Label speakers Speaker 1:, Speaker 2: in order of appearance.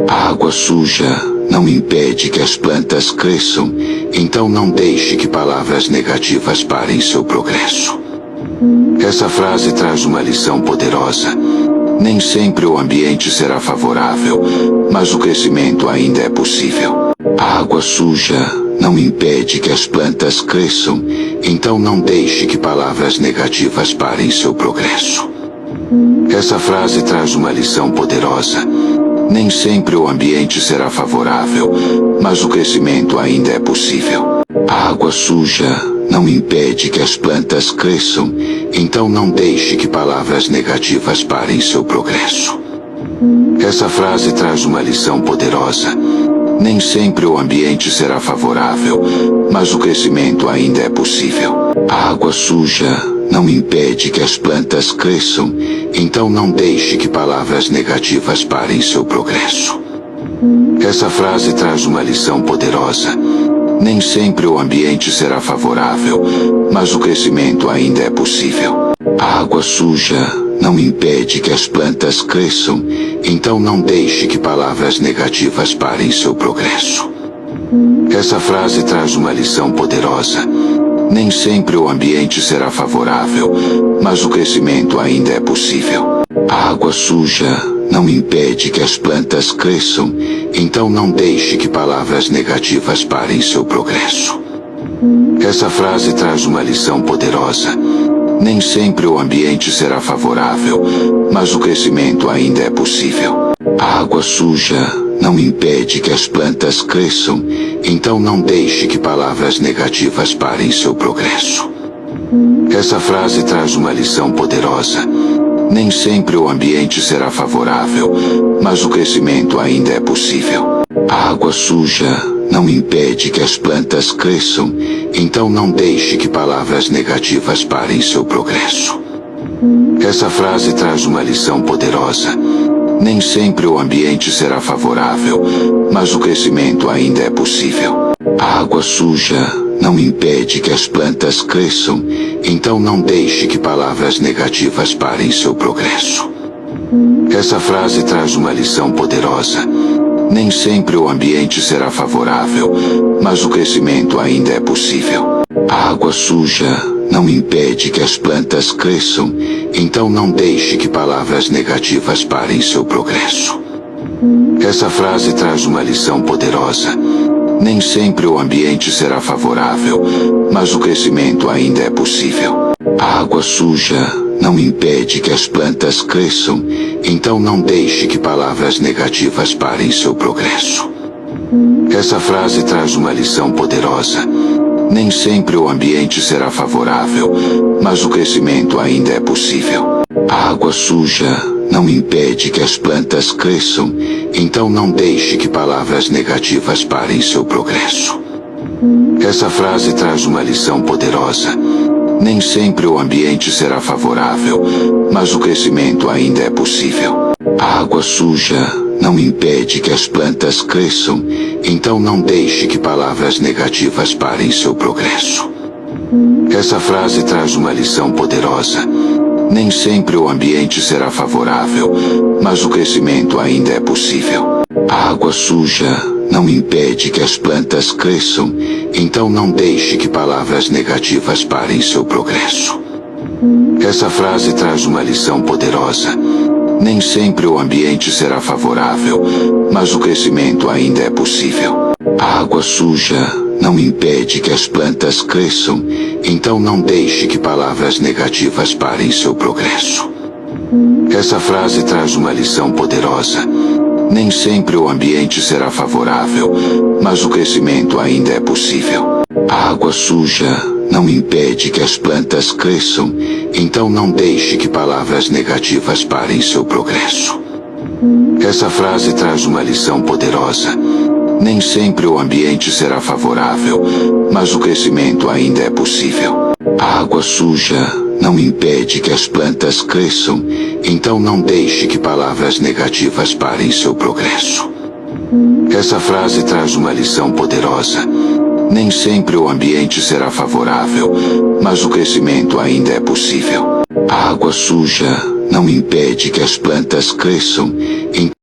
Speaker 1: A água suja não impede que as plantas cresçam, então não deixe que palavras negativas parem seu progresso. Essa frase traz uma lição poderosa. Nem sempre o ambiente será favorável, mas o crescimento ainda é possível. A água suja não impede que as plantas cresçam, então não deixe que palavras negativas parem seu progresso. Essa frase traz uma lição poderosa. Nem sempre o ambiente será favorável, mas o crescimento ainda é possível. A água suja não impede que as plantas cresçam, então não deixe que palavras negativas parem seu progresso. Essa frase traz uma lição poderosa. Nem sempre o ambiente será favorável, mas o crescimento ainda é possível. A água suja não impede que as plantas cresçam, então não deixe que palavras negativas parem seu progresso. Essa frase traz uma lição poderosa. Nem sempre o ambiente será favorável, mas o crescimento ainda é possível. A água suja não impede que as plantas cresçam, então não deixe que palavras negativas parem seu progresso. Essa frase traz uma lição poderosa. Nem sempre o ambiente será favorável, mas o crescimento ainda é possível. A água suja não impede que as plantas cresçam, então não deixe que palavras negativas parem seu progresso. Essa frase traz uma lição poderosa. Nem sempre o ambiente será favorável, mas o crescimento ainda é possível. A água suja não impede que as plantas cresçam, então não deixe que palavras negativas parem seu progresso. Essa frase traz uma lição poderosa. Nem sempre o ambiente será favorável, mas o crescimento ainda é possível. A água suja não impede que as plantas cresçam, então não deixe que palavras negativas parem seu progresso. Essa frase traz uma lição poderosa. Nem sempre o ambiente será favorável, mas o crescimento ainda é possível. A água suja não impede que as plantas cresçam, então não deixe que palavras negativas parem seu progresso. Essa frase traz uma lição poderosa. Nem sempre o ambiente será favorável, mas o crescimento ainda é possível. A água suja não impede que as plantas cresçam, então não deixe que palavras negativas parem seu progresso. Essa frase traz uma lição poderosa. Nem sempre o ambiente será favorável, mas o crescimento ainda é possível. A água suja não impede que as plantas cresçam, então não deixe que palavras negativas parem seu progresso. Essa frase traz uma lição poderosa. Nem sempre o ambiente será favorável, mas o crescimento ainda é possível. A água suja não impede que as plantas cresçam, então não deixe que palavras negativas parem seu progresso. Essa frase traz uma lição poderosa. Nem sempre o ambiente será favorável, mas o crescimento ainda é possível. A água suja não impede que as plantas cresçam, então não deixe que palavras negativas parem seu progresso. Essa frase traz uma lição poderosa. Nem sempre o ambiente será favorável, mas o crescimento ainda é possível. A água suja não impede que as plantas cresçam, então não deixe que palavras negativas parem seu progresso. Essa frase traz uma lição poderosa. Nem sempre o ambiente será favorável, mas o crescimento ainda é possível. A água suja não impede que as plantas cresçam, então não deixe que palavras negativas parem seu progresso. Essa frase traz uma lição poderosa. Nem sempre o ambiente será favorável, mas o crescimento ainda é possível. A água suja não impede que as plantas cresçam, então não deixe que palavras negativas parem seu progresso. Essa frase traz uma lição poderosa. Nem sempre o ambiente será favorável, mas o crescimento ainda é possível. A água suja não impede que as plantas cresçam, então não deixe que palavras negativas parem seu progresso. Essa frase traz uma lição poderosa. Nem sempre o ambiente será favorável, mas o crescimento ainda é possível. A água suja não impede que as plantas cresçam, então